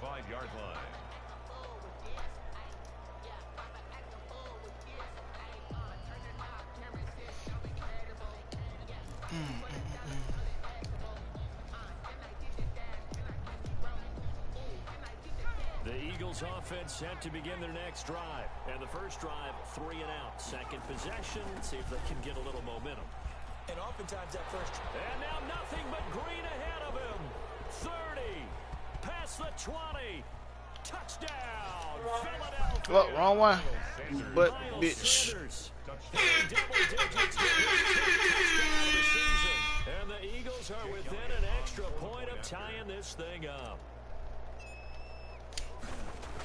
25-yard line. The Eagles offense set to begin their next drive. And the first drive, 3 and out. Second possession, see if they can get a little momentum. And oftentimes that first... And now nothing but green ahead of him. 30, past the 20. Touchdown, Philadelphia. Look, wrong one. But, bitch. And the Eagles are within an extra point of tying this thing up.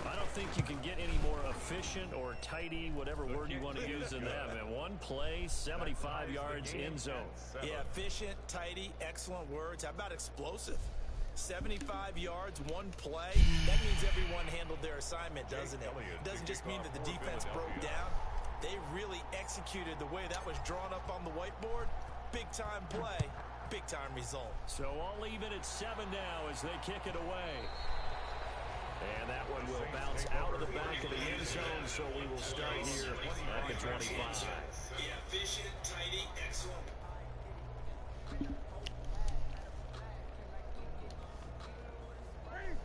I don't think you can get any more efficient or tidy, whatever word you want to use in that. Man, one play, 75 yards in zone. Yeah, efficient, tidy, excellent words. How about explosive? 75 yards, one play. That means everyone handled their assignment, doesn't it? It doesn't just mean that the defense broke down. They really executed the way that was drawn up on the whiteboard. Big-time play, big-time result. So all even at 7 now as they kick it away. And that one will bounce out of the back of the end zone, so we will start here at the 25. Yeah, efficient, tidy, excellent.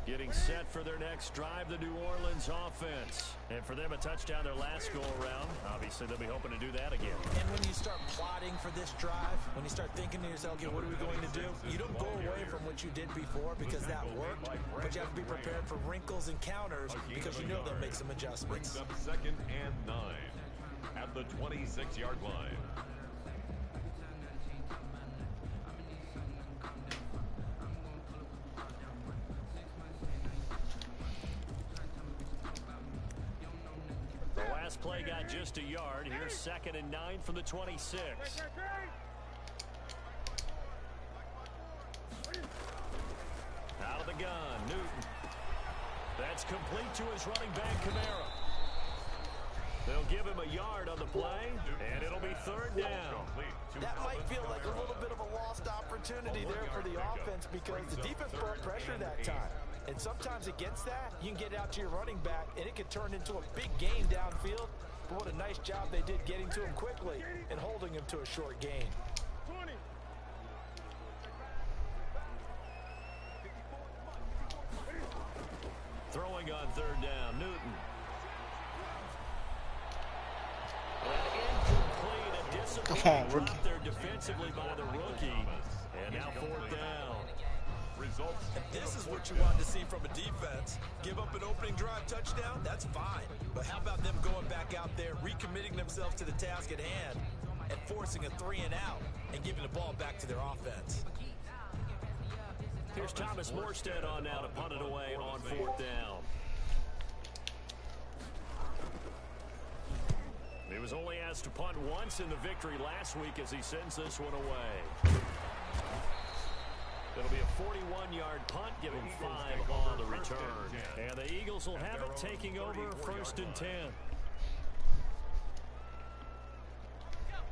Getting set for their next drive, the New Orleans offense. And for them, a touchdown their last go-around. Obviously, they'll be hoping to do that again. And when you start plotting for this drive, when you start thinking to yourself, okay, what are we going to do? You don't go away from what you did before because that worked, but you have to be prepared for wrinkles and counters because you know they'll make some adjustments. Brings up 2nd and 9 at the 26-yard line. The last play got just a yard. Here's 2nd and 9 from the 26. Out of the gun, Newton. That's complete to his running back, Kamara. They'll give him a yard on the play, and it'll be 3rd down. That might feel like a little bit of a lost opportunity there for the offense because the defense brought pressure that time. And sometimes against that, you can get out to your running back, and it could turn into a big gain downfield. But what a nice job they did getting to him quickly and holding him to a short gain. Throwing on 3rd down, Newton. Incomplete, a disappointing drop there defensively by the rookie. And now 4th down. And this is what you want to see from a defense. Give up an opening drive touchdown, that's fine. But how about them going back out there, recommitting themselves to the task at hand, and forcing a 3 and out, and giving the ball back to their offense. Here's Thomas Morstead on now to punt it away on 4th down. He was only asked to punt once in the victory last week as he sends this one away. It'll be a 41-yard punt, giving 5 on the return. And the Eagles will have it, taking over 1st and 10.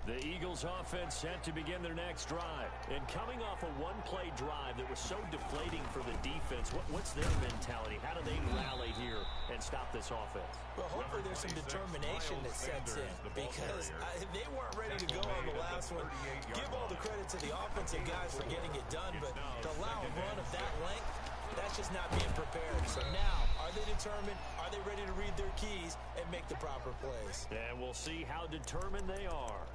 The Eagles offense set to begin their next drive. And coming off a one-play drive that was so deflating for the defense, what's their mentality? How do they rally here and stop this offense? Well, hopefully there's some determination that sets in because they weren't ready to go on the last one. Give all the credit to the offensive guys for getting it done, but to allow a run of that length, that's just not being prepared. So now, are they determined? Are they ready to read their keys and make the proper plays? And we'll see how determined they are.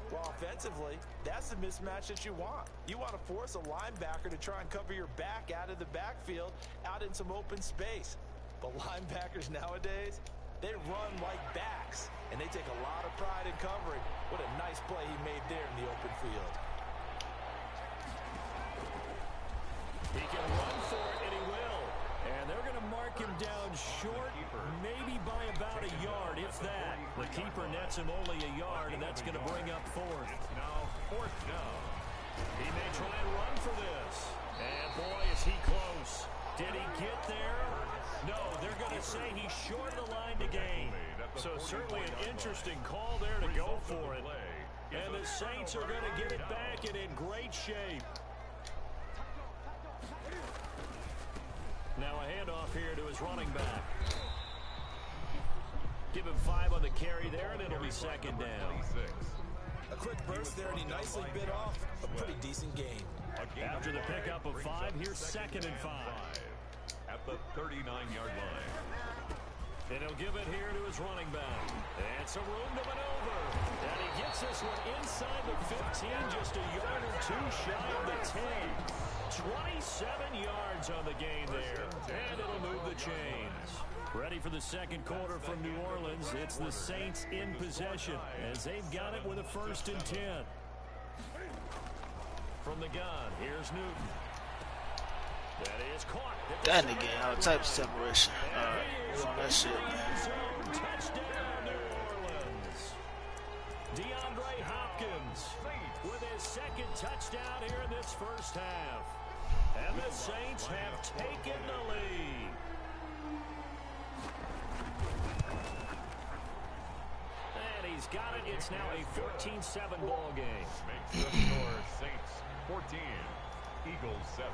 Well, offensively, that's the mismatch that you want. You want to force a linebacker to try and cover your back out of the backfield, out in some open space. But linebackers nowadays, they run like backs, and they take a lot of pride in covering. What a nice play he made there in the open field. He can run for it, and he will. And they're going to mark him down short, maybe by about a yard, if that. The keeper nets him only a yard, and that's going to bring up 4th. It's now 4th down. He may try and run for this. And boy, is he close. Did he get there? No, they're going to say he's short of the line to gain. So certainly an interesting call there to go for it. And the Saints are going to get it back and in great shape. Now a handoff here to his running back. Give him 5 on the carry there, and it'll be second down. A quick burst there, and he nicely bit off a pretty decent gain. After the pickup of 5, here's 2nd and 5. At the 39-yard line. And he'll give it here to his running back. And some room to maneuver. And he gets this one inside the 15, just a yard or 2 shy of the 10. 27 yards on the gain there. And it'll move the chains. Ready for the second quarter from New Orleans. It's the Saints in possession as they've got it with a 1st and 10. From the gun, here's Newton. That is caught. That nigga, all type of separation. On that shit, man. Touchdown, New Orleans. DeAndre Hopkins with his 2nd touchdown here in this first half. And the Saints have taken the lead. And he's got it. It's now a 14-7 ball game. Makes the score Saints 14, Eagles 7.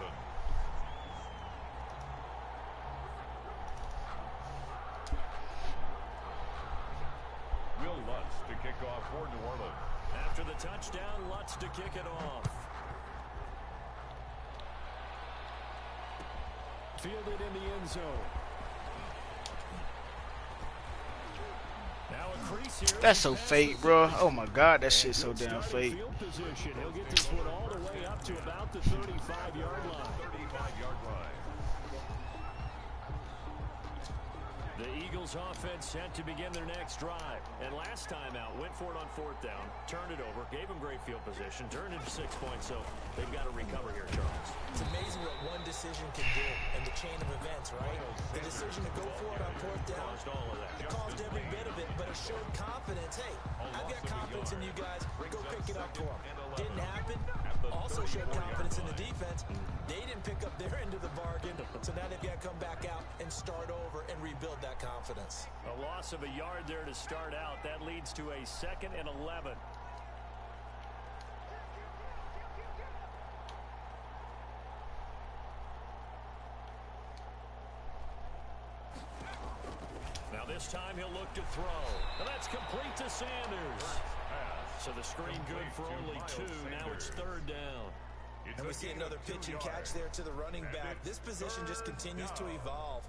Will Lutz to kick off for New Orleans. After the touchdown, Lutz to kick it off. Fielded in the end zone. Now a crease here. That's so fake, bro. Oh my God, that shit's so damn fake. Field position. He'll get this one all the way up to about the 35-yard line. 35-yard line. The Eagles offense set to begin their next drive. And last time out, went for it on 4th down, turned it over, gave them great field position, turned into 6 points, so they've got to recover here, Charles. It's amazing what one decision can do in the chain of events, right? The decision to go for it on 4th down, Caused all of that. it caused every bit of it, but it showed confidence. Hey, I've got confidence in you guys. Go pick it up for them. Didn't happen. Also showed confidence in the defense. They didn't pick up their end of the bargain, so now they've got to come back out and start over and rebuild that confidence. A loss of a yard there to start out. That leads to a 2nd and 11. Now this time he'll look to throw. And that's complete to Sanders. So the screen good for only 2. Now it's 3rd down. And we see another pitch and catch there to the running back. This position just continues to evolve.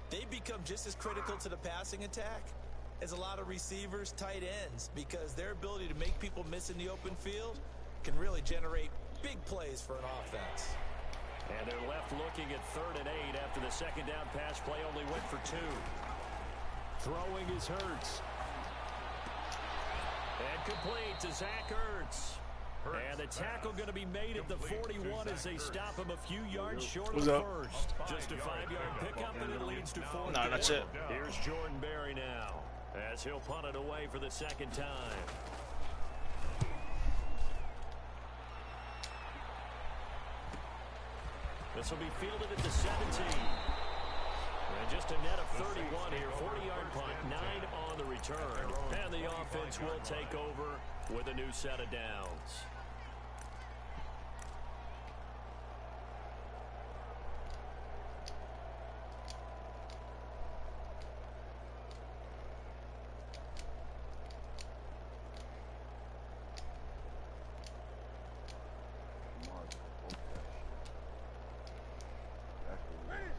They become just as critical to the passing attack as a lot of receivers, tight ends, because their ability to make people miss in the open field can really generate big plays for an offense. And they're left looking at 3rd and 8 after the 2nd down pass play only went for 2. Throwing is Hurts. And complete to Zach Ertz. And the tackle going to be made at the 41 as they stop him a few yards short of the first. Just a 5-yard pickup, and it leads to 4th. No, that's it. Here's Jordan Berry now as he'll punt it away for the 2nd time. This will be fielded at the 17. And just a net of 31 here. 40-yard punt, 9 on the return. And the offense will take over with a new set of downs.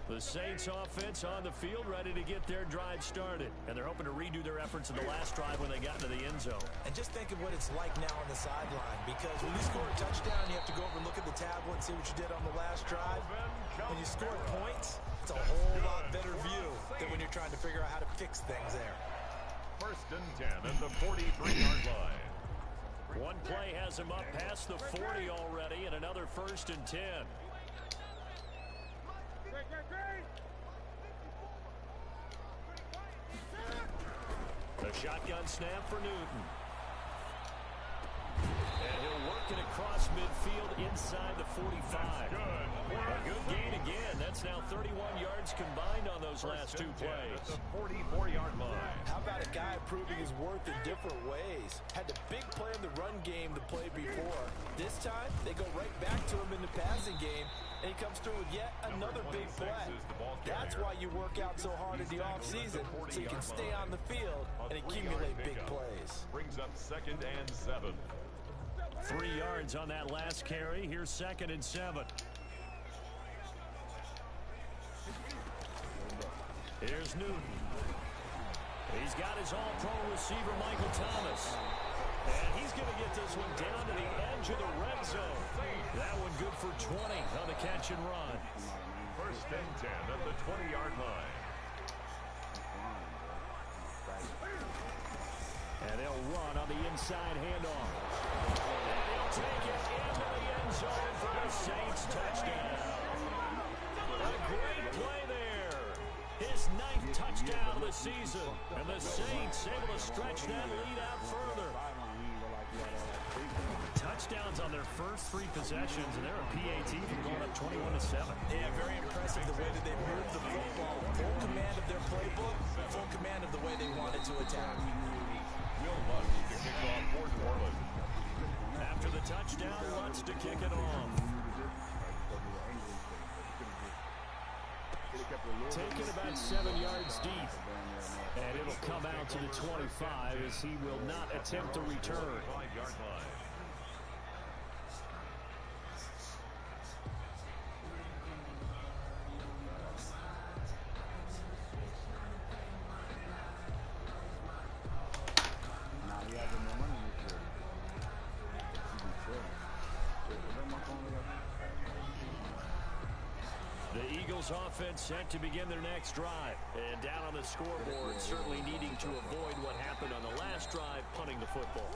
The Saints offense on the field ready to get their drive started. And they're hoping to redo their efforts in the last drive when they got into the end zone. And just think of what it's like now on the sideline, because when you score a touchdown, you have to go over and look at the tablet and see what you did on the last drive. When you score points, it's a whole lot better view than when you're trying to figure out how to fix things there. 1st and 10 at the 43-yard line. One play has him up past the 40 already, and another 1st and 10. A shotgun snap for Newton. And he'll work it across midfield inside the 45. A good gain again. That's now 31 yards combined on those last 2 plays. The 44-yard line. How about a guy proving his worth in different ways? Had the big play in the run game to play before. This time, they go right back to him in the passing game, and he comes through with yet another big play. That's why you work out so hard in the offseason, so you can stay on the field and accumulate big plays. Brings up 2nd and 7. 3 yards on that last carry. Here's 2nd and 7. Here's Newton. He's got his all-pro receiver, Michael Thomas. And he's going to get this one down to the edge of the red zone. That one good for 20 on the catch and run. 1st and 10 at the 20-yard line. And they'll run on the inside handoff. And he'll take it into the end zone for the Saints touchdown. A great play there. His 9th touchdown of the season. And the Saints able to stretch that lead out further. Touchdowns on their first 3 possessions, and they're a PAT from going up 21-7. Yeah, very impressive the way that they moved the football. Full command of their playbook, full command of the way they wanted to attack. Will Lutz to kick off for New Orleans. After the touchdown, Lutz to kick it off. Taken about 7 yards deep. And it'll come out to the 25 as he will not attempt to return. 5-yard line. The Eagles offense set to begin their next drive. And down on the scoreboard, certainly needing to avoid what happened on the last drive, punting the football.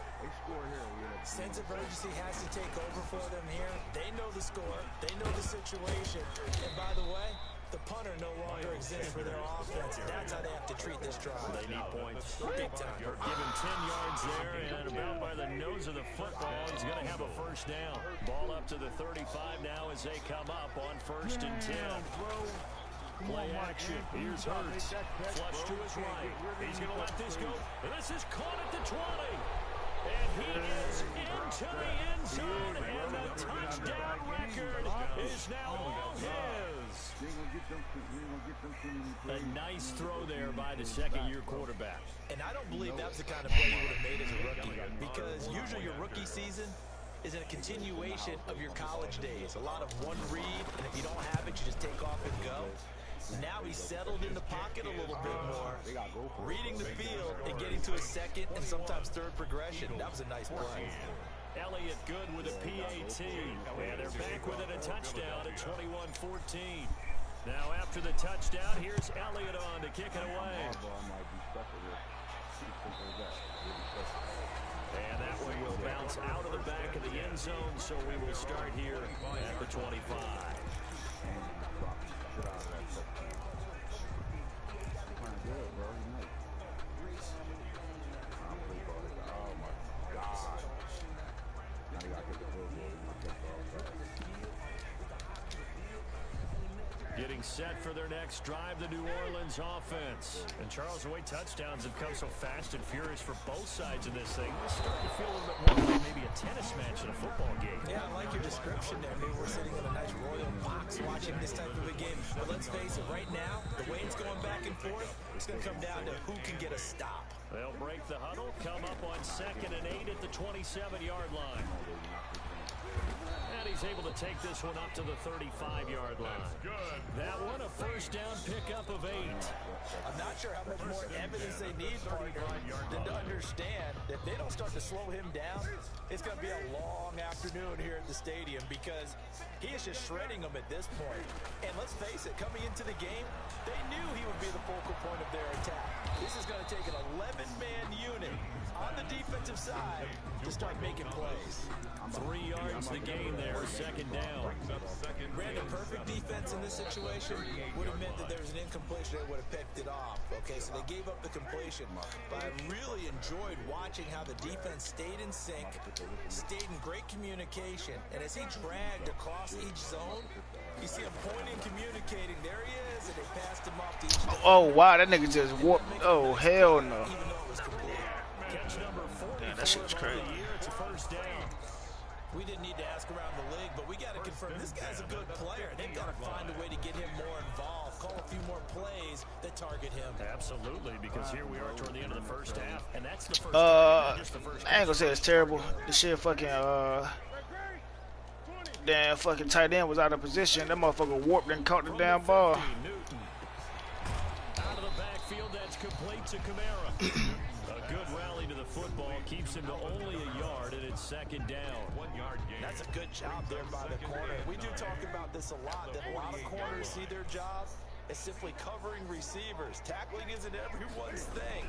Sense of urgency has to take over for them here. They know the score. They know the situation. And by the way, the punter no longer exists for their offense. That's how they have to treat this drive. They need points. Big time. Given 10 yards there and about by the nose of the football, he's going to have a first down. Ball up to the 35 now as they come up on 1st and 10. Play action. Here's Hurts. Flush to his right. He's going to let this go. This is caught at the 20. And he is into the end zone. And the touchdown record is now all his. A nice throw there by the second-year quarterback. And I don't believe that's the kind of play you would have made as a rookie, because usually your rookie season is a continuation of your college days. A lot of one read, and if you don't have it, you just take off and go. Now he's settled in the pocket a little bit more, reading the field and getting to a second and sometimes third progression. That was a nice play. Elliott good with a PAT. And they're back within a touchdown at 21-14. Now after the touchdown, here's Elliott on to kick it away. And that one will bounce out of the back of the end zone, so we will start here at the 25. Getting set for their next drive, the New Orleans offense. And Charles, the way touchdowns have come so fast and furious for both sides in this thing, it's starting to feel a little bit more like maybe a tennis match in a football game. Yeah, I like your description there. Maybe we're sitting in a nice royal box watching this type of a game. But let's face it, right now, the way it's going back and forth, it's going to come down to who can get a stop. They'll break the huddle, come up on 2nd and 8 at the 27-yard line. And he's able to take this one up to the 35-yard line. That one, a first down pickup of 8. I'm not sure how much more evidence they need, partner, than to understand that if they don't start to slow him down, it's going to be a long afternoon here at the stadium, because he is just shredding them at this point. And let's face it, coming into the game, they knew he would be the focal point of their attack. This is going to take an 11-man unit on the defensive side to start making plays. 3 yards the gain there, 2nd down. Brandon, perfect defense in this situation would have meant that there was an incompletion that would have picked it off. Okay, so they gave up the completion. But I really enjoyed watching how the defense stayed in sync, stayed in great communication. And as he dragged across each zone, you see him pointing, communicating. There he is, and they passed him off to each zone. Oh, wow, that nigga just whooped. Oh, hell no. Even though it was complete. Catch number 44 Man, that shit was crazy. of the year. It's a first down. We didn't need to ask around the league, but we got to confirm for him. This guy's a good player. They've got to find a way to get him more involved. Call a few more plays that target him. Absolutely, because here we are toward the end of the first half, and that's the first I ain't gonna say it's terrible. The shit fucking damn fucking tight end was out of position. That motherfucker warped and caught the damn ball. Out of the backfield, that's complete to Kamara. A good rally to the football keeps him to only a yard, and it's second down. 1 yard gain. That's a good job there by the corner. We do talk about this a lot, that a lot of corners see their job as simply covering receivers. Tackling isn't everyone's thing.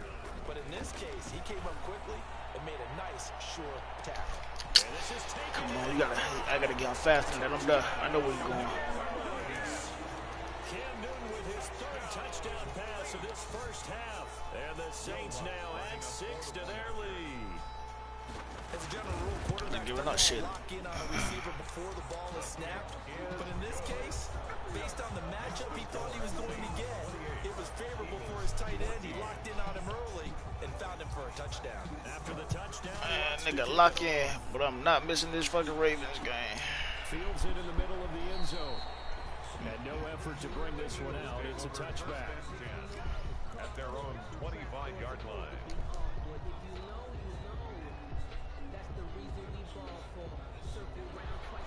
But in this case, he came up quickly and made a nice, sure tackle. Come on, I gotta get on fast and let him die. I know where he's going. Cam Newton with his third touchdown pass of this first half. And the Saints now add 6 to their lead. As a general rule, quarterback giving up shit. lock in on a receiver before the ball is snapped. But in this case, based on the matchup he thought he was going to get, it was favorable for his tight end. He locked in on him early and found him for a touchdown. After the touchdown, Nigga, lock in, but I'm not missing this fucking Ravens game. fields it in the middle of the end zone. And no effort to bring this one out. It's a touchback. At their own 25-yard line.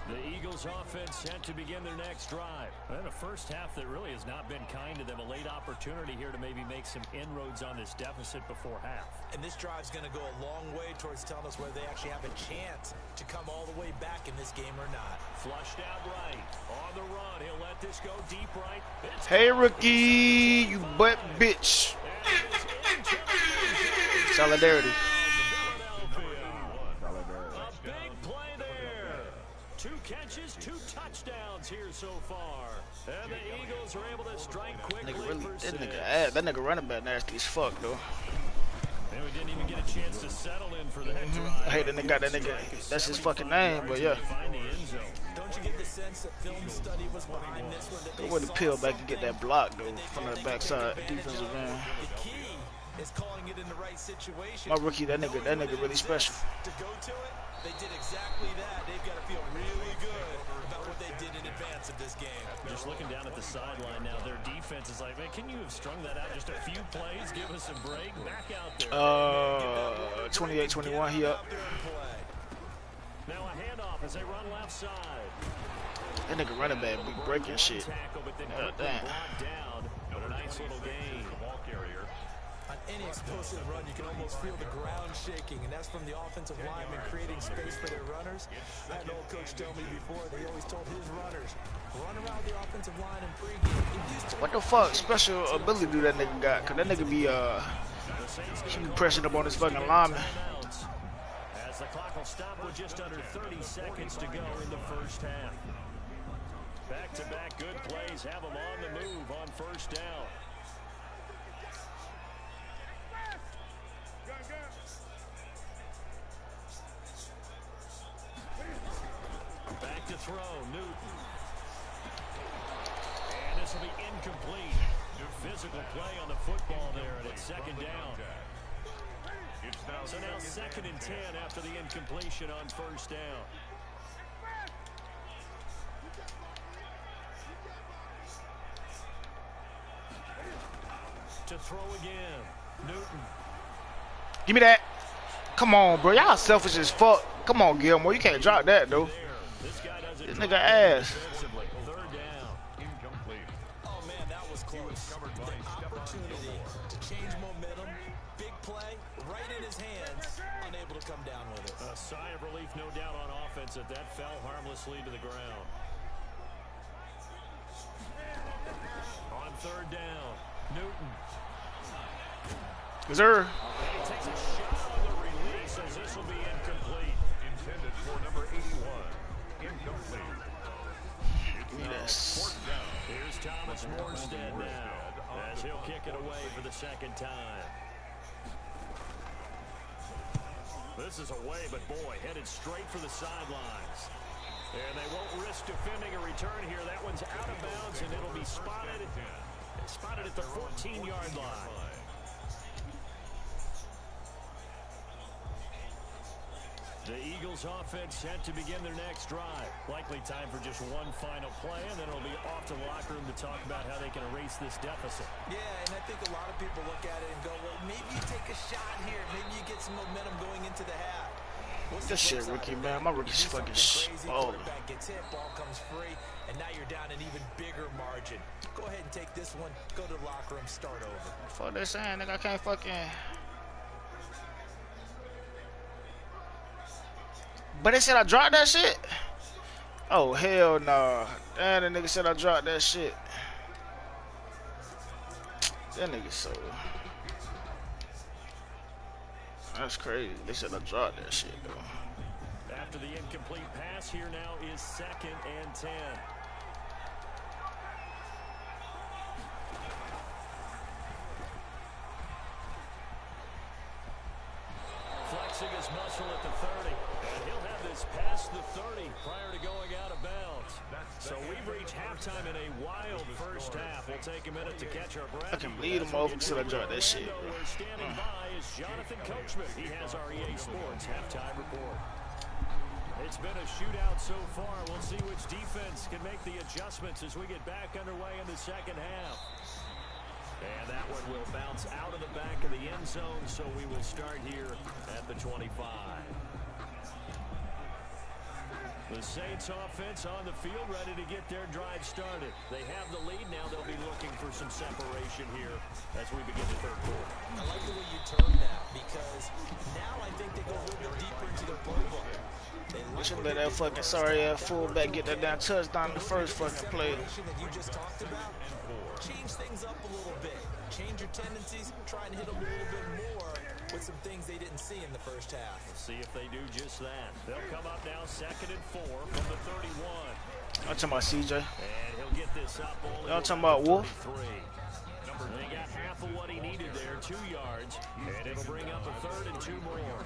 The Eagles offense set to begin their next drive. And a first half that really has not been kind to them. A late opportunity here to maybe make some inroads on this deficit before half. And this drive's going to go a long way towards telling us whether they actually have a chance to come all the way back in this game or not. Flushed out right. On the run. He'll let this go deep right. Hey, rookie, you butt bitch. Solidarity. A big play there. 2 catches, 2 touchdowns here so far. And the Eagles are able to strike quickly for 6. That nigga running back nasty as fuck though. And we didn't even get a chance to settle in for that drive. I hate that nigga got that nigga. That's his fucking name, but yeah. Don't you get the sense that film study was behind this one? That Go with the peel back and get that block though from the backside defensive end. The key is calling it in the right situation. My rookie, that nigga really special. To go to it, they did exactly that. They've got to feel really good about what they did in advance of this game. Just looking down at the sideline now, their defense is like, man, can you have strung that out just a few plays? Give us a break. Back out there. 28-21, he up. Now a handoff as they run left side. That nigga running back be breaking shit. Tackle, but then Damn. brought down. But a nice little gain. The ball carrier. On any explosive run, you can almost feel the ground shaking, and that's from the offensive linemen creating space for their runners. I had an old coach tell me before, they always told his runners, run around the offensive line in pregame. What the fuck special ability do that nigga got? Cause that nigga be he be pressing up on his fucking lineman. As the clock will stop with just under 30 seconds to go in the first half. Back-to-back good plays have them on the move on first down. Back to throw, Newton. And this will be incomplete. Physical play on the football there, and it's second down. So now 2nd and 10 after the incompletion on first down. To throw again, Newton. Give me that. Come on, bro. Y'all selfish as fuck. Come on, Gilmore. You can't drop that, though. This nigga ass. Third down. Incomplete. Oh, man, that was close. The opportunity to change momentum, big play, right in his hands, unable to come down with it. A sigh of relief, no doubt, on offense that fell harmlessly to the ground. On third down, Newton. Is there? He takes a shot on the release as this will be incomplete. Intended for number 81. Incomplete. Yes. Here's Thomas Morstead now as he'll kick it away for the second time. This is away, but boy, headed straight for the sidelines. And they won't risk defending a return here. That one's out of bounds, and it'll be spotted at the 14-yard line. The Eagles offense set to begin their next drive. Likely time for just one final play, and then it'll be off to the locker room to talk about how they can erase this deficit. Yeah, and I think a lot of people look at it and go, well, maybe you take a shot here. Maybe you get some momentum going into the half. This shit, rookie, man. My rookie's fucking balling. Quarterback gets hit, ball comes free, and now you're down an even bigger margin. Go ahead and take this one. Go to the locker room, start over. Fuck they saying, nigga, I can't fucking... But they said I dropped that shit? Oh, hell nah. Damn, the nigga said I dropped that shit. That nigga so... That's crazy. They said I dropped that shit, though. After the incomplete pass, here now is 2nd and 10. Flexing his muscle at the 30. And he'll have this past the 30 prior to going out of bounds. So we've reached halftime in a wild first half. We'll take a minute to catch our breath. I can bleed him over until I drop that shit, bro. Standing by is Jonathan Coachman. He has our EA Sports halftime report. It's been a shootout so far. We'll see which defense can make the adjustments as we get back underway in the second half. And that one will bounce out of the back of the end zone, so we will start here at the 25. The Saints offense on the field, ready to get their drive started. They have the lead now. They'll be looking for some separation here as we begin the third quarter. I like the way you turn that, because now I think they go a little bit deeper into their playbook. We should let that fucking sorry ass fullback get that damn touchdown in the first fucking play. That you just talked about, change things up a little bit. Change your tendencies, try and hit them a little bit more with some things they didn't see in the first half. We'll see if they do just that. They'll come up now 2nd and 4 from the 31. I'm talking about CJ. And he'll get this up only. Y'all talking about Wolf? They got half of what he needed there, 2 yards, and it'll bring up a 3rd and 2 more.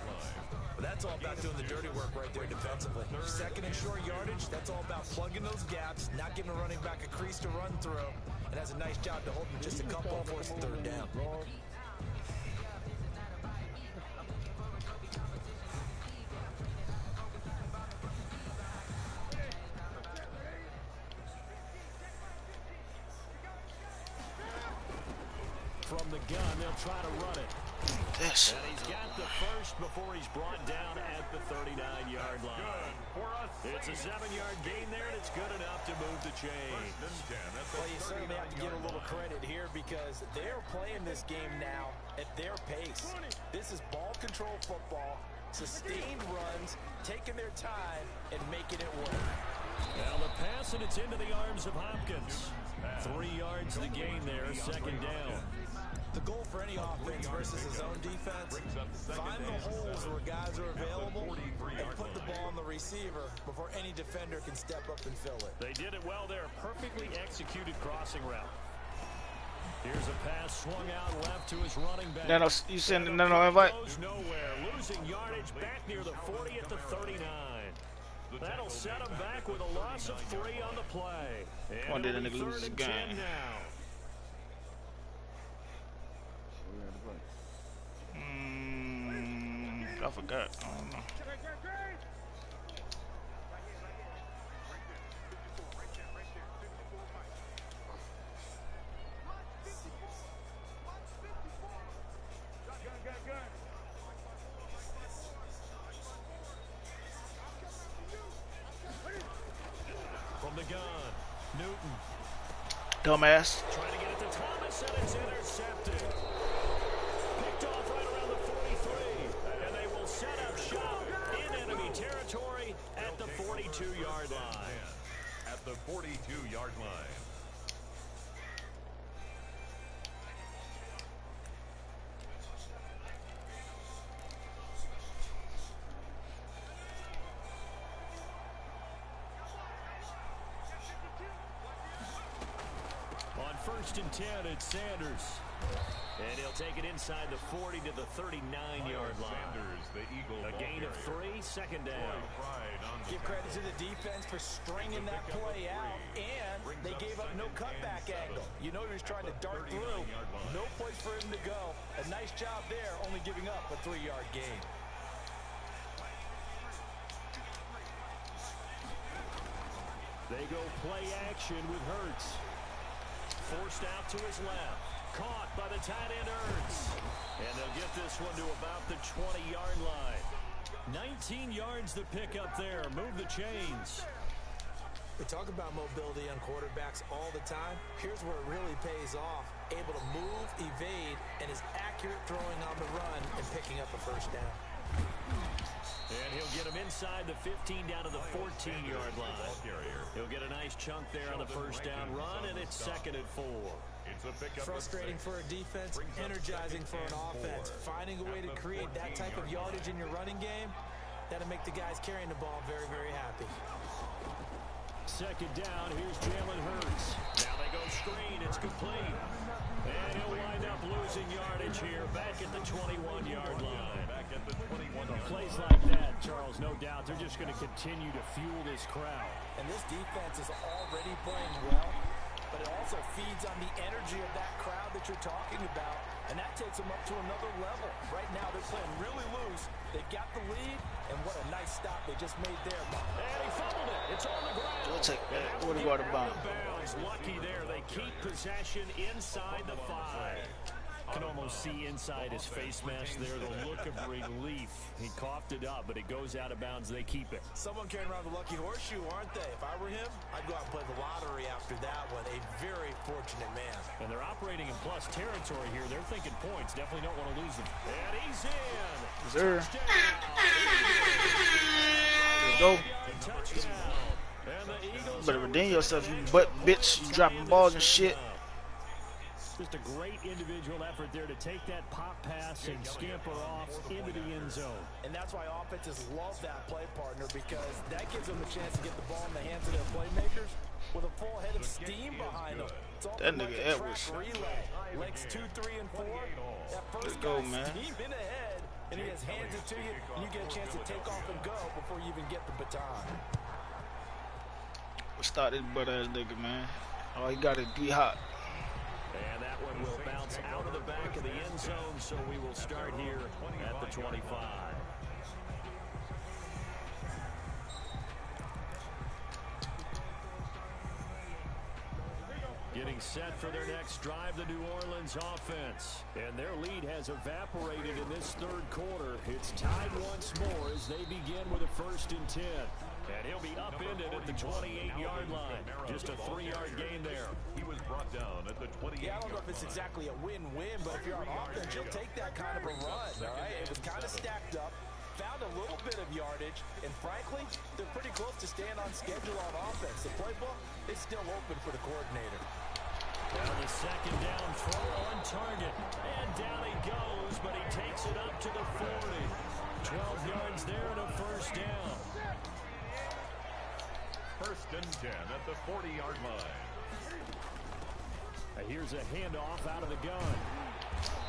But that's all about doing the dirty work right there defensively. 2nd and short yardage, that's all about plugging those gaps, not giving a running back a crease to run through, and that's a nice job to hold them just a couple and force the 3rd down. From the gun, they'll try to run it. This. And he's got the first before he's brought down at the 39-yard line. It's a 7-yard gain there, and it's good enough to move the chains. Well, you certainly have to give a little credit here because they're playing this game now at their pace. This is ball control football, sustained runs, taking their time, and making it work. Now the pass, and it's into the arms of Hopkins. 3 yards the gain there, 2nd down. The goal for any offense versus his own defense, find the holes where guys are available and put the ball on the receiver before any defender can step up and fill it. They did it well there. Perfectly executed crossing route. Here's a pass swung out left to his running back. No, you send no invite. Goes nowhere. Losing yardage back near the 40 at the 39. That'll set him back with a loss of 3 on the play. One day the nigga loses the game. I forgot. I don't know. From the gun, Newton. Dumbass. Trying to get it to Thomas, and it's intercepted. Picked off right around the 43, and they will set up shop in enemy territory at the 42-yard line. At the 42-yard line. On 1st and 10, it's Sanders. And he'll take it inside the 40 to the 39-yard line. A gain of 3, 2nd down. Give credit to the defense for stringing that play out, and they gave up no cutback angle. You know he was trying to dart through. No place for him to go. A nice job there, only giving up a 3-yard gain. They go play action with Hurts. Forced out to his left. Caught by the tight end Hurts. And they'll get this one to about the 20-yard line. 19 yards to pick up there. Move the chains. We talk about mobility on quarterbacks all the time. Here's where it really pays off. Able to move, evade, and is accurate throwing on the run and picking up a first down. And he'll get him inside the 15 down to the 14-yard line. He'll get a nice chunk there on the first down run, and it's 2nd and 4. Frustrating for a defense, energizing for an offense. Finding a way to create that type of yardage in your running game, that'll make the guys carrying the ball very, very happy. 2nd down, here's Jalen Hurts. Now they go screen, it's complete. And he'll wind up losing yardage here, back at the 21-yard line. Plays like that, Charles, no doubt, they're just going to continue to fuel this crowd. And this defense is already playing well, but it also feeds on the energy of that crowd that you're talking about, and that takes them up to another level. Right now, they're playing really loose. They've got the lead, and what a nice stop they just made there. And he fumbled it. It's on the ground. We'll take that. What about the bomb? Lucky there. They keep possession inside the 5. Can almost see inside his face mask there the look of relief. He coughed it up, but it goes out of bounds. They keep it. Someone carrying around the lucky horseshoe, aren't they? If I were him, I'd go out and play the lottery after that one. A very fortunate man. And they're operating in plus territory here. They're thinking points. Definitely don't want to lose them. And he's in. Sir. Let's go. Touchdown. And the Eagles Better redeem yourself, you butt bitch. You dropping balls and shit. Just a great individual effort there to take that pop pass and scamper off into the end zone. And that's why offenses love that play partner, because that gives them a chance to get the ball in the hands of their playmakers with a full head of steam behind them. It's all that like nigga a Edwards. track relay. Legs 2, 3, and 4. That first Let's go, guy's man. steaming ahead, and he has hands it to you, and you get a chance to take off and go before you even get the baton. We'll start this butt ass nigga, man. All you got is be hot. And that one will bounce out of the back of the end zone, so we will start here at the 25. Getting set for their next drive, the New Orleans offense. And their lead has evaporated in this 3rd quarter. It's tied once more as they begin with a 1st and 10. And he'll be upended at the 28-yard line. Just a 3-yard gain there. He was brought down at the 28. Yeah, I don't know if it's exactly a win-win, but if you're on offense, you'll take that kind of a run, all right? It was kind of stacked up, found a little bit of yardage, and frankly, they're pretty close to staying on schedule on offense. The playbook is still open for the coordinator. Now the 2nd down throw on target. And down he goes, but he takes it up to the 40. 12 yards there and a 1st down. 1st and 10 at the 40-yard line. Here's a handoff out of the gun.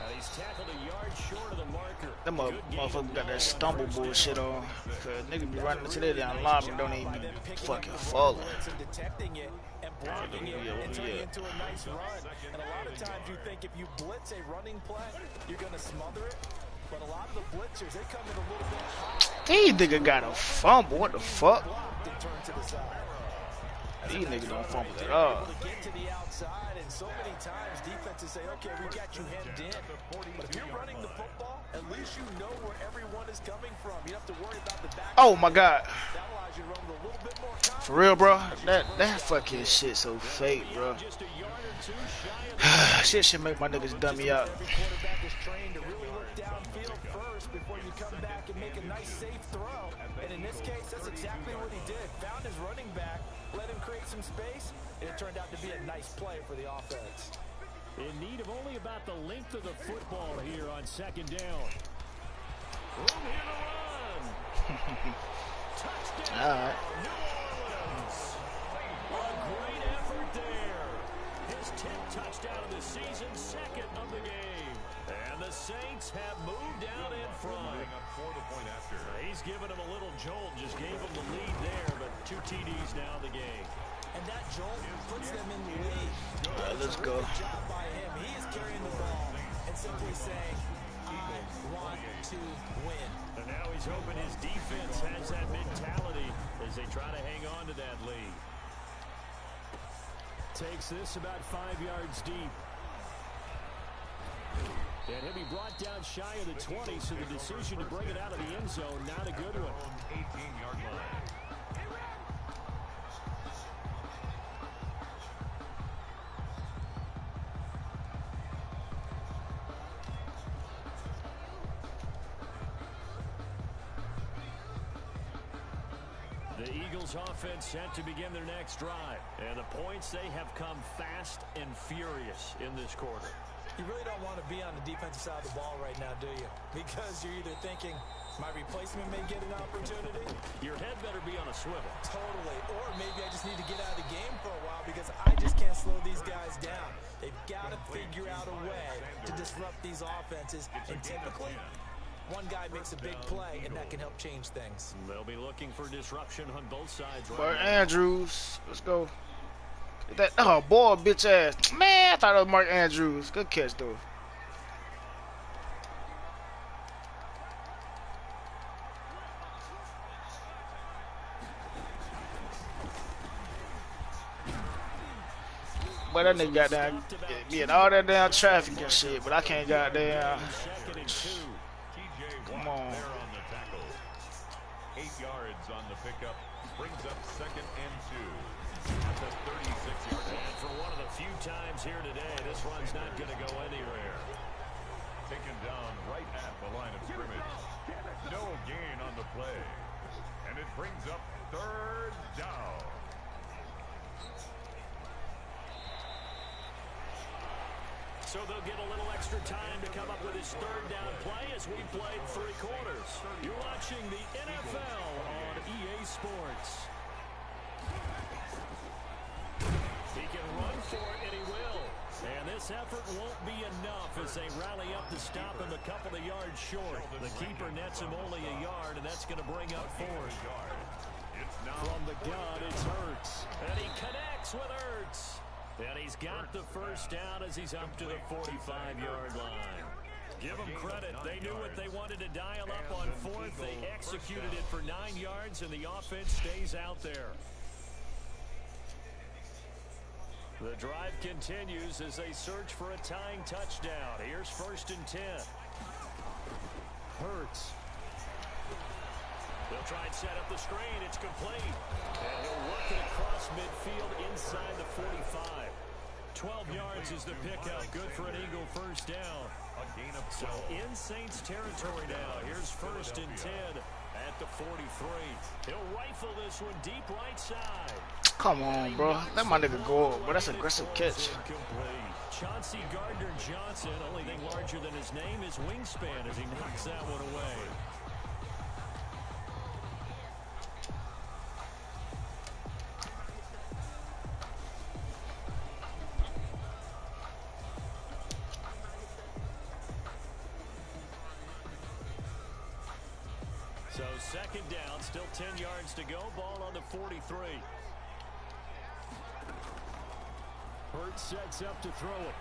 And he's tackled a yard short of the marker. Them motherfucker got that stumble bullshit on. Cause niggas be running into their down line and don't even be fucking falling. Detecting it and blocking it and turning it into a nice run. And a lot of times you think if you blitz a running play, you're going to smother it. But a lot of the blitzers, they come in a little bit high. These nigga got a fumble. What the fuck? Blocked and turned to the side. These niggas don't fumble at all. To get to the outside, and so many times defenses say, okay, we got you hemmed in. But if you're running the football, at least you know where everyone is coming from. You don't have to worry about the back. Oh my god. That allows you to run with a little bit more confidence. For real, bro? That fucking shit so fake, bro. Shit should make my niggas dummy out. Every quarterback is trained to really look downfield first before you come back and make a nice, safe throw. And in this case, that's exactly what he did. Found his running back, let him create some space, and it turned out to be a nice play for the offense. In need of only about the length of the football here on 2nd down. Room here to run. Touchdown. All right. New Orleans. A great effort there. His 10th touchdown of the season, 2nd of the game. And the Saints have moved out in front. He's given him a little jolt, just gave him the lead there, but 2 TDs now in the game. And that jolt puts them in the lead. All right, let's go. Good job by him. He is carrying the ball and simply saying, I want to win. And now he's hoping his defense has that mentality as they try to hang on to that lead. Takes this about 5 yards deep. And he'll be brought down shy of the 20, so the decision to bring it out of the end zone, not a good one. 18-yard line. The Eagles offense set to begin their next drive. And the points, they have come fast and furious in this quarter. You really don't want to be on the defensive side of the ball right now, do you? Because you're either thinking, my replacement may get an opportunity. Your head better be on a swivel. Totally. Or maybe I just need to get out of the game for a while because I just can't slow these guys down. They've got to figure out a way to disrupt these offenses. And typically, one guy makes a big play, and that can help change things. They'll be looking for disruption on both sides. But Andrews, let's go. That boy, bitch ass. Man, I thought it was Mark Andrews. Good catch though. But that nigga got down, getting all that damn traffic and shit. But I can't goddamn. Come on. 8 yards on the pickup. Brings up 2nd and 2. That's a 36-yard line. And for one of the few times here today, this run's not going to go anywhere. Taken down right at the line of scrimmage. No gain on the play. And it brings up 3rd down. So they'll get a little extra time to come up with his 3rd down play as we played 3 quarters. You're watching the NFL on EA Sports. He can run for it, and he will. And this effort won't be enough as they rally up to stop him a couple of yards short. The keeper nets him only a yard, and that's going to bring up 4th. From the gun, it's Hurts. And he connects with Hurts. And he's got the 1st down as he's up to the 45-yard line. Give them credit. They knew what they wanted to dial up on 4th. They executed it for 9 yards, and the offense stays out there. The drive continues as they search for a tying touchdown. Here's 1st and 10. Hurts. They'll try and set up the screen. It's complete. And he'll work it across midfield inside the 45. 12 yards is the pickup. Good for an Eagle 1st down. So in Saints territory now. Here's 1st and 10 at the 43. He'll rifle this one deep right side. Come on, bro. Let my nigga go up, bro. That's an aggressive catch. Chauncey Gardner-Johnson, only thing larger than his name is wingspan as he knocks that one away. So 2nd down, still 10 yards to go. Ball on the 43. Hurts sets up to throw it.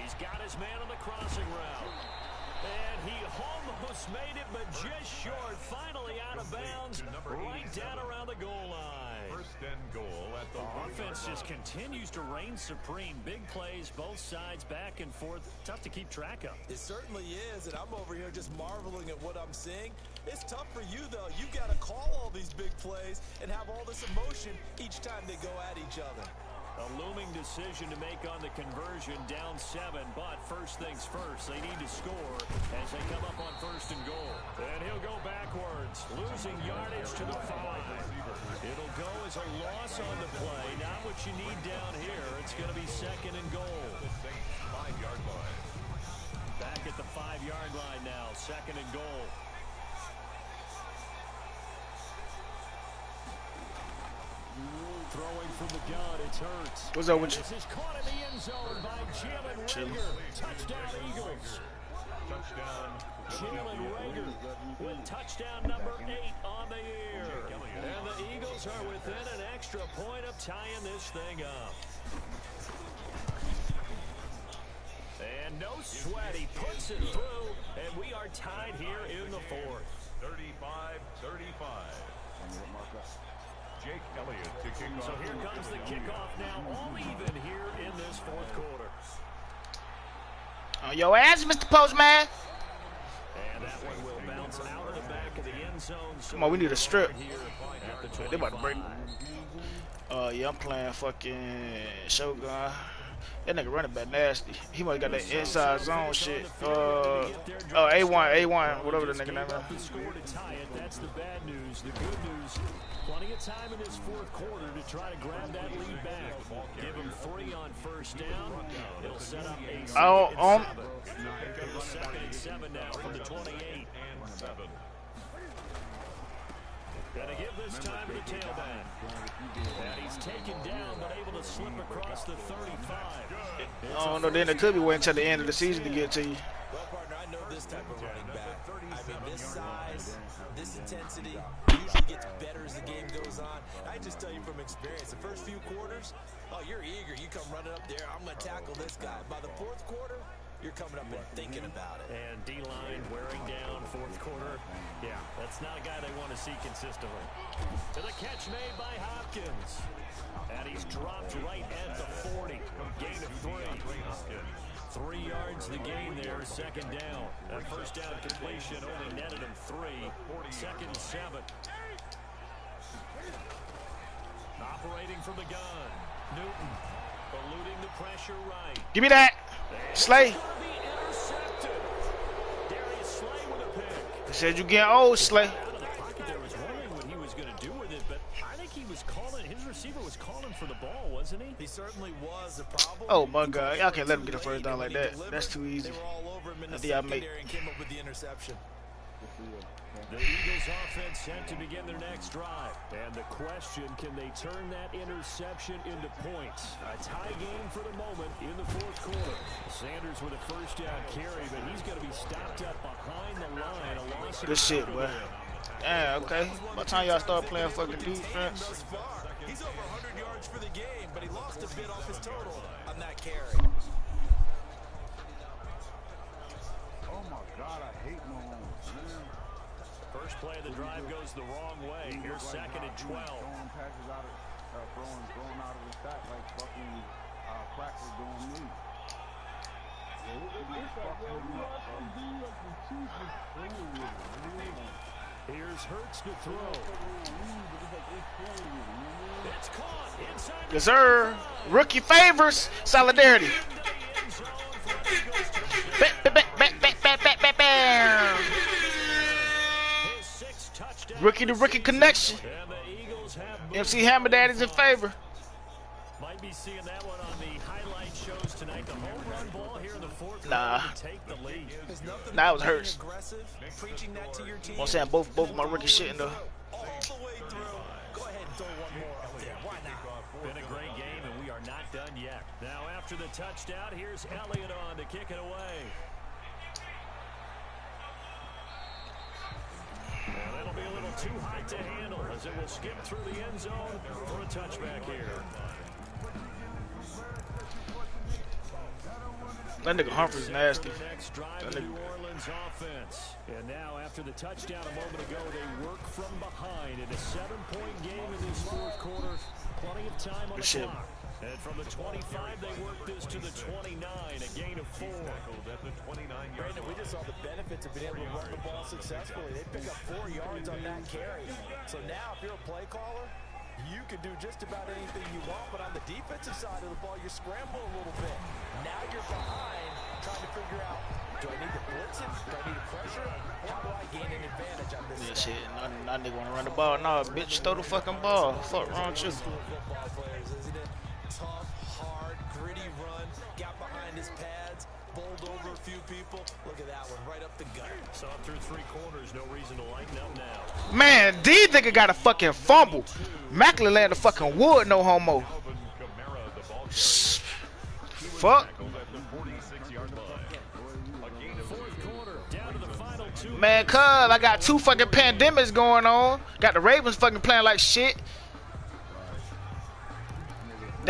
He's got his man on the crossing route. And he almost made it, but just short. Finally out of bounds, right down around the goal line. 1st and goal at the offense just continues to reign supreme. Big plays, both sides, back and forth. Tough to keep track of. It certainly is, and I'm over here just marveling at what I'm seeing. It's tough for you, though. You got to call all these big plays and have all this emotion each time they go at each other. A looming decision to make on the conversion, down 7, but first things first, they need to score as they come up on 1st and goal. And he'll go backwards, losing yardage to the 5. It'll go as a loss on the play, not what you need down here. It's going to be 2nd and goal. 5-yard line. Back at the 5-yard line now, 2nd and goal. Throwing from the gun, it's Hurts. What's up with you? This is caught in the end zone by Jalen Reagor. Touchdown, Eagles. Touchdown. Jalen Reagor with touchdown number 8 on the year. And the Eagles are within an extra point of tying this thing up. And no sweat, he puts it through, and we are tied here in the 4th. 35-35. Jake Elliott to kick off. So here comes the kickoff now, all even here in this fourth quarter. On your ass, Mr. Postman. And that one will bounce out of the back of the end zone. So Come on, we need a strip. here They about to break. Yeah, I'm playing fucking Shogun. That nigga running back nasty. He must got that inside zone shit. A1, whatever the nigga name is. That's the bad news. The good news, plenty of time in this fourth quarter to try to grab that lead back. Give him 3 on first down. It'll set up a second and 7 now from the 28. Gotta give this time to the tailback. And he's taken down, but able to slip across the 35. Oh no, then it could be waiting till the end of the season to get to you. Well, partner, I know this type of running back. I mean, this size, this intensity usually gets better as the game goes on. I just tell you from experience, the first few quarters, oh, you're eager. You come running up there, I'm going to tackle this guy. By the fourth quarter, you're coming up and thinking about it. And D-line wearing down fourth quarter. Yeah, that's not a guy they want to see consistently. To the catch made by Hopkins. And he's dropped right at the 40. Gain of 3. 3 yards the gain there, second down. That first down completion only netted him 3. Second and 7. Operating from the gun. Newton eluding the pressure right. Give me that. Slay. They said you getting old, Slay. Out of the pocket there, was wondering what he was going to do with it, but I think he was calling, his receiver was calling for the ball, wasn't he? He certainly was. The problem. Oh my God, y'all can't let him get a first down like that. That's too easy. They were all over him in the I think I make. secondary and came up with the interception. The Eagles offense set to begin their next drive. And the question, can they turn that interception into points? A tie game for the moment in the fourth quarter. Sanders with a first down carry, but he's going to be stopped up behind the line. A loss. Good shit, boy. Damn, okay. By the time y'all start playing fucking defense. Thus far, he's over 100 yards for the game, but he lost a bit off his total on that carry. Oh my God, I hate Mahomes, man. First play of the drive goes the wrong way. Here's second and 12. Throwing passes out of, throwing out of the sack like fucking crackers doing me. Here's Hurts to throw. It's caught inside. Yes, sir. Rookie favors. Solidarity. Rookie to rookie connection. MC Hammer Daddy's in favor. Might be seeing that one on the highlight shows tonight. The home run ball here in the fourth Nah. quarter to take the lead. Nah, it was Hurts. Preaching that to your team. I'm saying both my rookie shit in the. All the way through. Go ahead and throw one more up there. Why not? Been a great game, and we are not done yet. Now, after the touchdown, here's Elliott on to kick it away. And it'll be a little too high to handle as it will skip through the end zone for a touchback here. That nigga Humphrey's nasty. Next drive, That the nigga. New Orleans offense. And now, after the touchdown a moment ago, they work from behind in a 7-point game in this fourth quarter. Plenty of time on the Shit. clock. And from the 25, they work this to the 29, a gain of 4. Brandon, we just saw the benefits of being able to run the ball successfully. They pick up 4 yards on that carry. So now, if you're a play caller, you can do just about anything you want, but on the defensive side of the ball, you're scrambling a little bit. Now you're behind, trying to figure out, do I need to blitz it? Do I need to pressure it? How do I gain an advantage on this? Yeah, shit. Nah, nigga wanna run the ball. Nah, bitch, throw the fucking ball. Fuck wrong with you? Football players, isn't it? Tough, hard, gritty run, got behind his pads, bowled over a few people. Look at that one, right up the gut. Saw it through 3 quarters, no reason to lighten up now. Man, these nigga got a fucking fumble. Macklin land the fucking wood, no homo. Fuck. Man, cuz I got 2 fucking pandemics going on. Got the Ravens fucking playing like shit.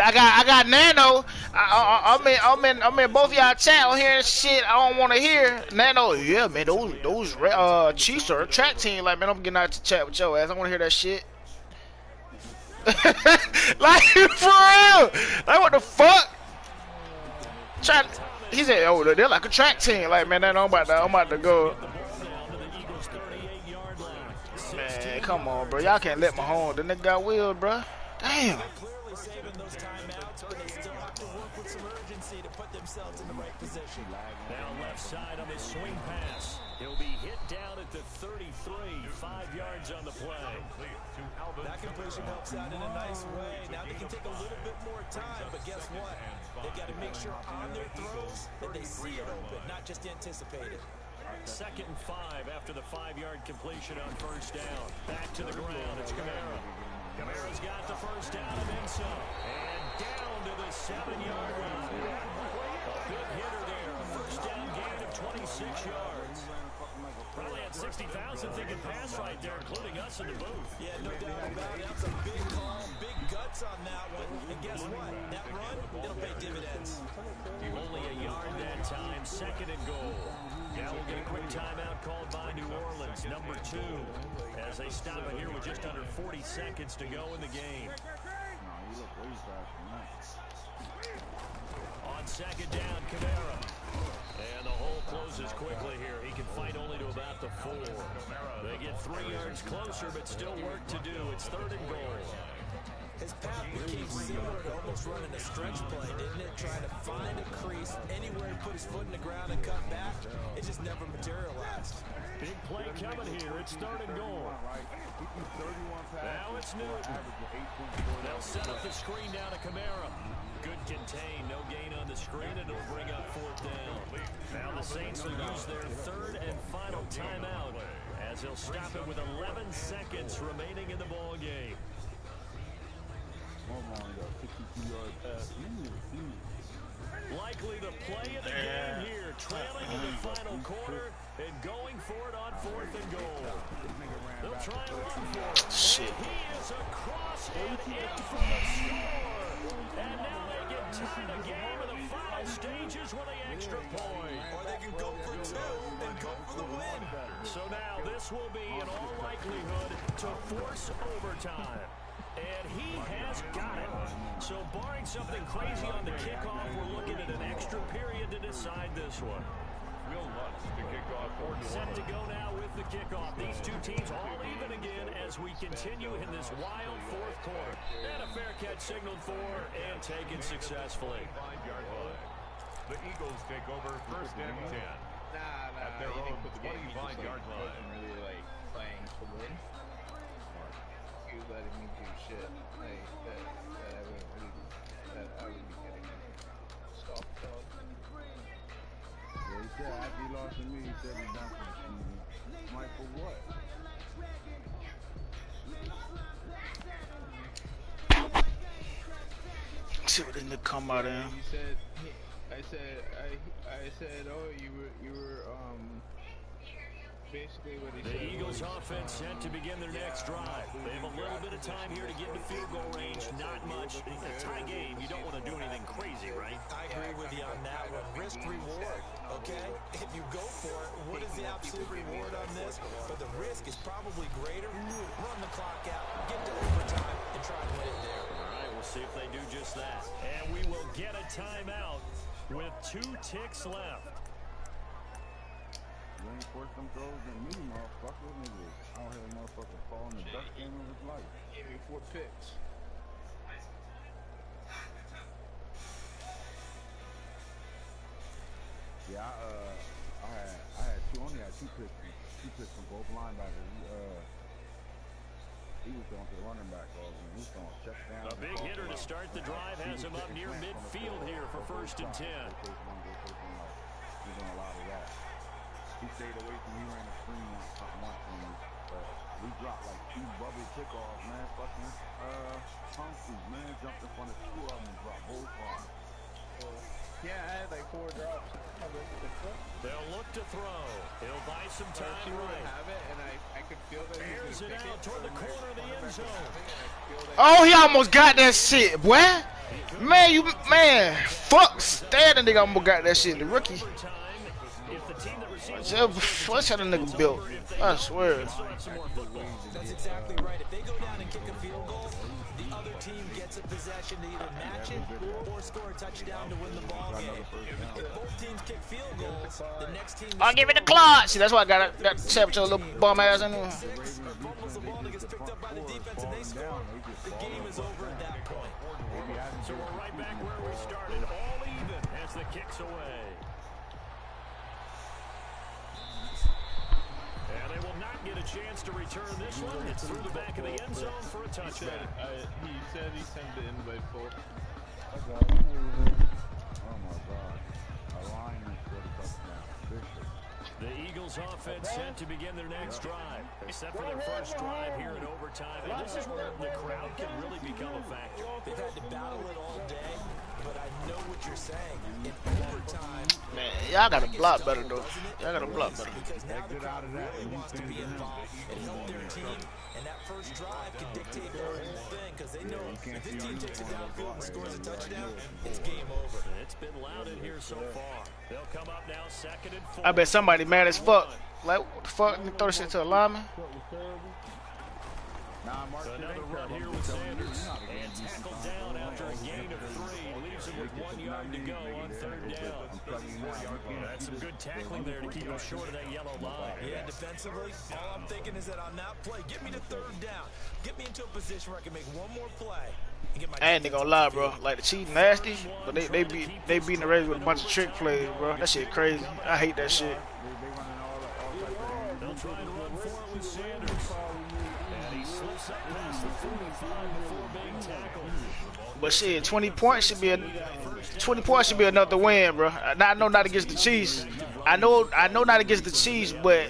I got Nano. I'm in both y'all chat on hearing shit I don't want to hear. Nano, yeah, man, those Chiefs are a track team. Like, man, I'm getting out to chat with your ass. I want to hear that shit. Like, for real. Like, what the fuck? Try, he said, oh, they're like a track team. Like, man, I'm about to go. Man, come on, bro. Y'all can't let Mahomes. The nigga got wheels, bro. Damn. Clearly saving those timeouts, but they still have to work with some urgency to put themselves in the right position. Now left side on the swing pass. He'll be hit down at the 33, 5 yards on the play. That completion helps out in a nice way. Now they can take a little bit more time, but guess what? They've got to make sure on their throws that they see it open, not just anticipate it. 2nd and 5 after the 5-yard completion on first down. Back to the ground. It's Kamara. Kamara's got the first down and then some. And down to the 7-yard line. A big hitter there. A first down gain of 26 yards. Probably had 60,000 thinking pass right there, including us in the booth. Yeah, no doubt about it. That's a big call, big guts on that one. And guess what? That run, it'll pay dividends. Only a yard that time. 2nd and goal. Now we'll get a quick timeout called by New Orleans, number 2, as they stop it here with just under 40 seconds to go in the game. On 2nd down, Kamara. And the hole closes quickly here. He can fight only to about the 4. They get 3 yards closer, but still work to do. It's 3rd and goal. His path became similar to almost running a stretch play, didn't it? Trying to find a crease anywhere he put his foot in the ground and cut back. It just never materialized. Big play coming here. It's 3rd and goal. Now it's Newton. They'll set up the screen down to Kamara. Good contain. No gain on the screen, and it'll bring up 4th down. Now the Saints will use their 3rd and final timeout as they'll stop it with 11 seconds remaining in the ball game. Likely the play of the game here, trailing in the final quarter and going for it on 4th and goal. They'll try and run for it. Shit. He is across and in for the score. And now they get tied a game in the final stages with an extra point. Or they can go for 2 and go for the win. So now this will be, in all likelihood, to force overtime. And he has got it. So barring something crazy on the kickoff, we're looking at an extra period to decide this one. Set to go now with the kickoff. These two teams all even again as we continue in this wild 4th quarter. And a fair catch signaled for and taken successfully. The Eagles take over 1st and 10. At their own 25-yard line. Really like playing to win. He was letting me do shit like that I wouldn't be getting soft dog. Well, he said after he lost to me, he said he's done for the season. Mike, for what? See what didn't come out of him. He said, I said, oh, you were basically what he The said. Eagles offense set to begin their next drive. They have a little bit of time here to get into field goal range. Not much. In a tie game, you don't want to do anything crazy, right? I agree with you on that one. Risk reward, okay? If you go for it, what is the absolute reward on this? But the risk is probably greater. Run the clock out, get to overtime, and try and win it there. All right, we'll see if they do just that. And we will get a timeout with 2 ticks left. You ain't forced them throws than me, motherfucker. Nigga, I don't have a motherfucker falling the best game of his life. Gave me 4 picks. Yeah, I had only had two picks from both linebackers. He was going to the running back, and he was going to check down. A big hitter to start the drive has him up near midfield here for 1st and 10. He's doing a lot of that. He stayed away from me, ran a screen once from me. We dropped like 2 bubble kickoffs, man. Fucking Humphreys, man, jumped in front of 2 of them and dropped both arms. Yeah, I had like 4 drops. They'll look to throw. He'll buy some time right. Have it, and I could feel that he was Airs it out toward the corner of the end zone. Oh, he almost got that shit, boy. Man, fuck. That nigga almost got that shit. The rookie. What's how the nigga built? I swear. That's exactly right. If they go down and kick a field goal, the defensive possession to either match it or score a touchdown to win the ball game. If both teams kick field goals, the next team I'll give it the clutch. See, that's why I got to your little bum ass in there. fumbles the ball that gets picked up by the defense and they score. The game is over at that point. So we're right back where we started, all even as the kick's away. And they will not get a chance to return this one. It's through the back of the end zone for a touchdown. He said he sent the invite for. Oh my God. A lineman scored a touchdown. Bishop. The Eagles offense set to begin their next drive. Except for their first drive here in overtime. And this is where the crowd can really become a factor. They've had to battle it all day, but I know what you're saying. In overtime, Man, y'all got to block better, though. Y'all got to block better. because now the crowd really wants to be involved and help their team. And that first drive can dictate the whole thing because they know if this team takes it downfield and scores a touchdown, it's game over. It's been loud in here so far. They'll come up now second and 4. I bet somebody mad as fuck. Like, what the fuck? You throw this shit to a lineman? Another run here with Sanders. And tackled down after a gain of 3. Leaves him with 1 yard to go on third down. That's some good tackling there to keep him short of that yellow line. Yeah, defensively, all I'm thinking is that on that play, get me to third down. Get me into a position where I can make one more play. And get my I ain't gonna lie, bro. Like, the Chiefs nasty, but they beating the Ravens with a bunch of trick plays, bro. That shit crazy. I hate that shit. They'll try and run for it with Sanders. And he slips up past the 45 before being tackled. But shit, 20 points should be another win, bro. Now, I know not against the Chiefs. I know not against the Chiefs, but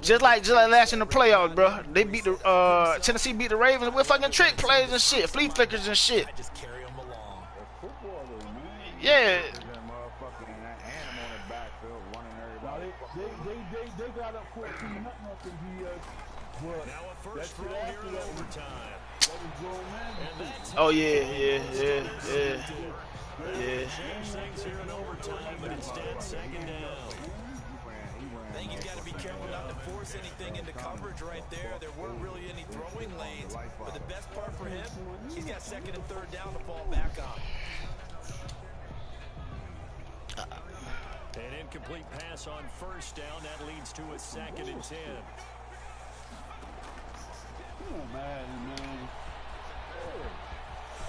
just like last in the playoffs, bro. They beat the Tennessee beat the Ravens with fucking trick plays and shit, flea flickers and shit. I just carry them along. Yeah. They got up 14 nothing up in DS. Now a first throw here in overtime. Oh yeah. Change things here in overtime, but instead second down. I think he's got to be careful not to force anything into coverage right there. There weren't really any throwing lanes, but the best part for him, he's got second and third down to fall back on. An incomplete pass on first down. That leads to a second and 10.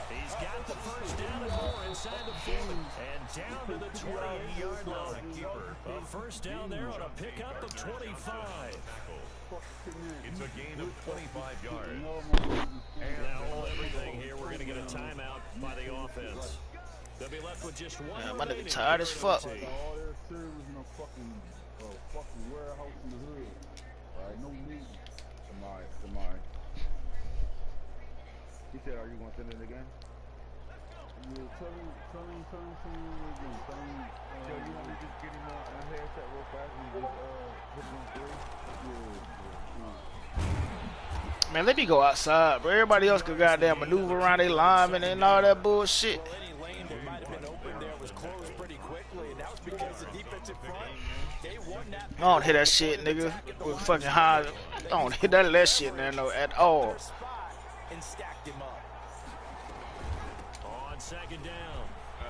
He's got the first down and more inside the 40. And down to the 28-yard line. A first down there on a pickup of 25. It's a gain of 25 yards. Now everything here, we're going to get a timeout by the offense. They'll be left with just one. Man, my nigga tired as fuck. All their servers in a fucking warehouse in the hood. Right? No meeting. Tomorrow. He said, are you going to send it again? Yeah, tell him again. Tell him, yo, you want me to just get him a haircut real fast and just put him on three? Yeah. Man, let me go outside, bro. Everybody else could goddamn maneuver around their linemen and all that bullshit. Well, any lane that might have been open there was closed pretty quickly, and that was because the defensive front, they won that. I don't hit that shit, nigga. With fucking high. I don't hit that shit, man, no, at all. And stacked him up. On second down,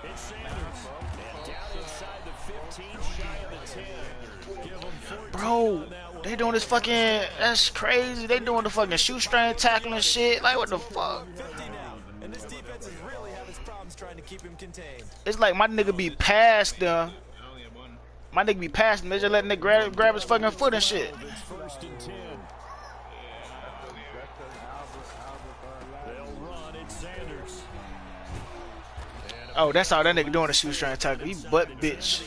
it's Sanders. And down inside the 15, shy of the 10. Give him 14 Bro, on that one. they doing this fucking, that's crazy. They doing the fucking shoestring tackling and shit. Like, what the fuck? 50 now, and this defense is really having problems trying to keep him contained. It's like my nigga be past them. My nigga be past them. They just letting nigga grab his fucking foot and shit. It's first and 10. They'll run. It's Sanders. Oh, that's all that nigga doing the shoestring tackle. He butt bitch.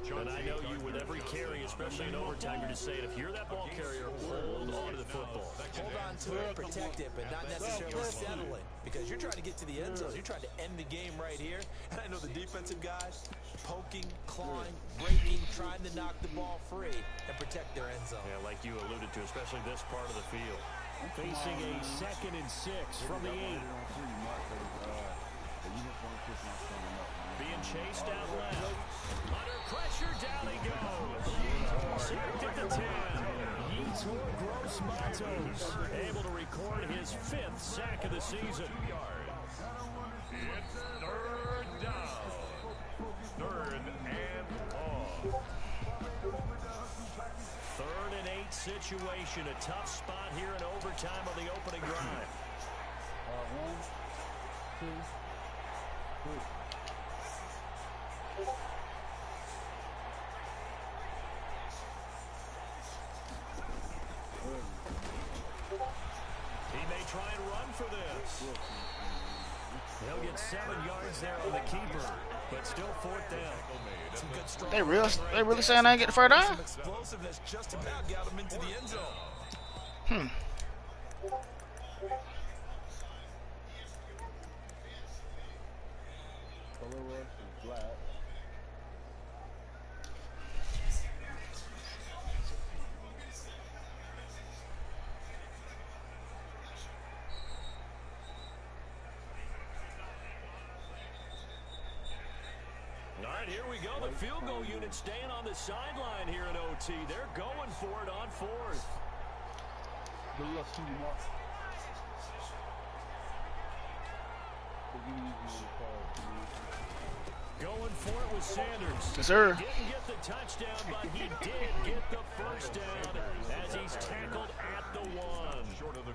And I know you, with every carry, especially in overtime, you're just saying, if you're that ball carrier, hold on to the football. Hold on to it, protect it, but not necessarily settle it. Because you're trying to get to the end zone. You're trying to end the game right here. And I know the defensive guys poking, clawing, breaking, trying to knock the ball free and protect their end zone. Yeah, like you alluded to, especially this part of the field. Facing a second and 6 from the 8. Being chased out left. Under pressure, down he goes. Sacked at the 10. Yetur Gross-Matos able to record his 5th sack of the season. 2 yards. It's third down. Third and long. 3rd and 8 situation. A tough spot here in overtime on the opening drive. 1, 2, 3. He may try and run for this. He'll get 7 yards there on the keeper, but still 4th down. Some good strong They really saying I ain't get the first down? Some explosiveness just about got him into the end zone. Color rush is black. All right, here we go. The field goal unit staying on the sideline here in OT. They're going for it on 4th. Good luck to you, Mark. Going for it with Sanders. Yes, sir. Didn't get the touchdown, but he did get the first down as he's tackled at the 1.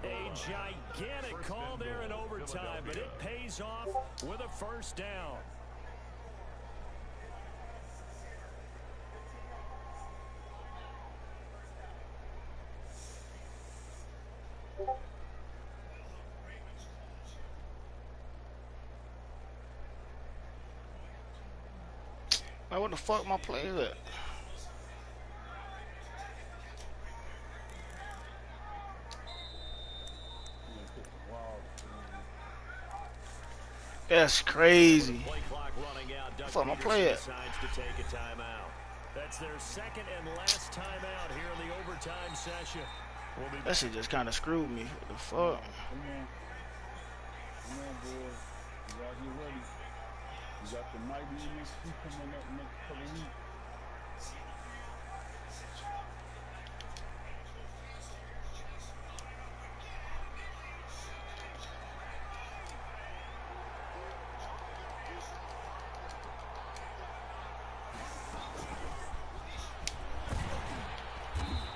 A gigantic call there in overtime, but it pays off with a first down. Like, what the fuck my play is at? That's crazy. Play clock running out. Doug Fuck my Peterson play it. decides to take a timeout. That's their 2nd and last timeout here in the overtime session. That shit just kind of screwed me. What the fuck? Come on. Come on, boys. You gotta get ready. You got the mighty NXT coming up next couple weeks.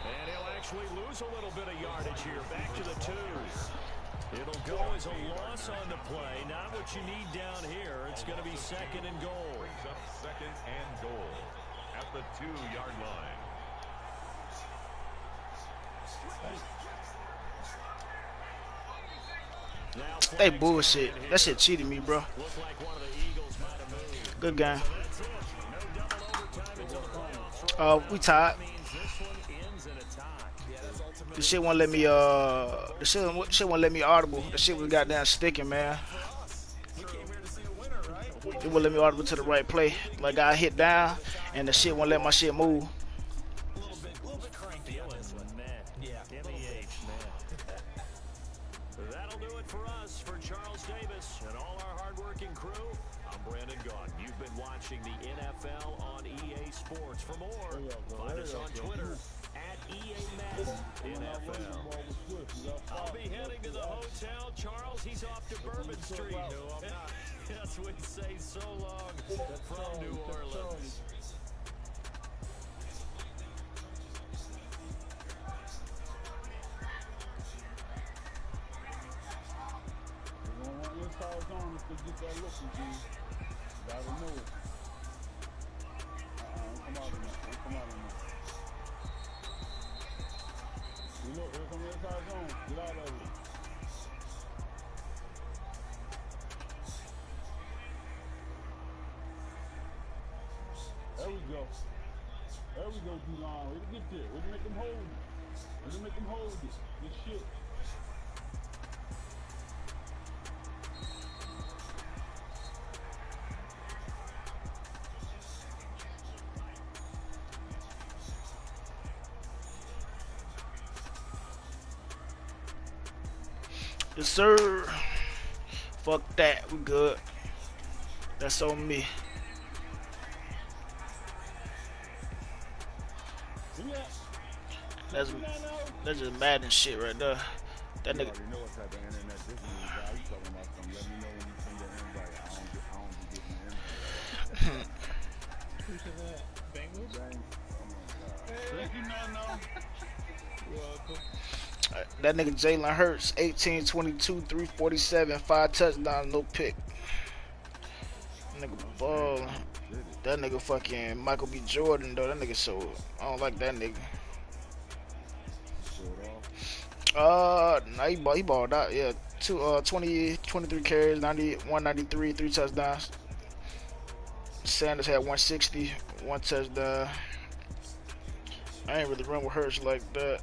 And he'll actually lose a little bit of yardage here. Back to the 2s. It'll go as a loss on the play. Not what you need down here. It's going to be 2nd and goal. Brings up 2nd and goal at the 2-yard line. Now They flags bullshit. coming in That here. shit cheated me, bro. Looked like one of the Eagles might have moved. Good game. That's it. No double overtime until the playoffs roll. We tied. That means this one ends in a tie. Yeah, that's ultimately The shit won't let me. The shit won't let me audible. The shit was goddamn sticking, man. we came here to see a winner, right? It won't let me audible to the right play. Like I hit down, and the shit won't let my shit move. A little bit cranky on this one. Man. Yeah. MEH, man. That'll do it for us. For Charles Davis and all our hardworking crew, I'm Brandon Gaughan. You've been watching the NFL on EA Sports. For more, find us on Twitter at EAMaddenNFL. I'll be heading to the hotel. Charles, he's off to Bourbon Street. No, I'm not. Yes, we'd say so long from New Orleans. We're gonna run inside zone if they get that look at you. Gotta know it. Don't come out of there. Don't come out of there. You look, here come the inside zone. Get out of it. There we go. There we go, D-Line. Way to get there. Way to make them hold it. Way to make them hold it. Good shit. Yes, sir. Fuck that. We good. That's on me. That's that's just mad and shit right there. That You nigga. already know what type of internet this nigga got. You talking about some, let me know when you send the invite. I don't be getting the invite. Who's in that? Bengals? Bang. Oh my God. Thank you, Nano. You're welcome. That nigga Jalen Hurts, 18, 22, 347, 5 touchdowns, no pick. Nigga ball. That nigga fucking Michael B. Jordan though. That nigga so I don't like that nigga. Showed off. Nah, he balled out. Yeah, 23 carries, 90, 193, 3 touchdowns. Sanders had 160, 1 touchdown. I ain't really run with Hurts like that.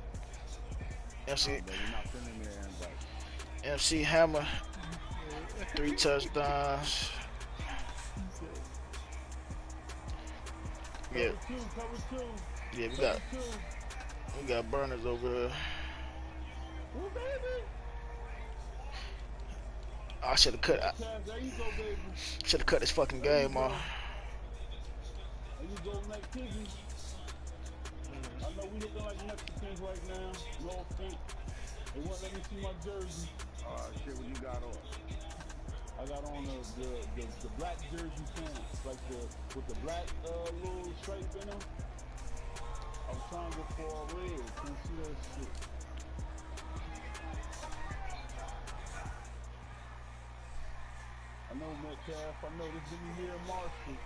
MC But you're not sending me an invite. MC Hammer, 3 touchdowns. Yeah, Cover two. yeah, we got burners over here. Well, baby. I should have cut. There you go, baby. Should have cut this fucking game off. There you go, Mac Piggy. I know we looking like Mexicans right now. No offense. They won't let me see my jersey. Shit, what you got on? I got on the black jersey pants, like with the black little stripe in them. I was trying to go for a red. Can't see that shit. I know Metcalf. I know this nigga here in Marshall.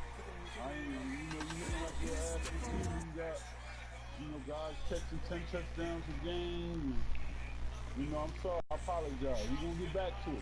I ain't, you looking like your ass this season. You got, guys catching 10 touchdowns a game. I'm sorry. I apologize. We're gonna get back to it.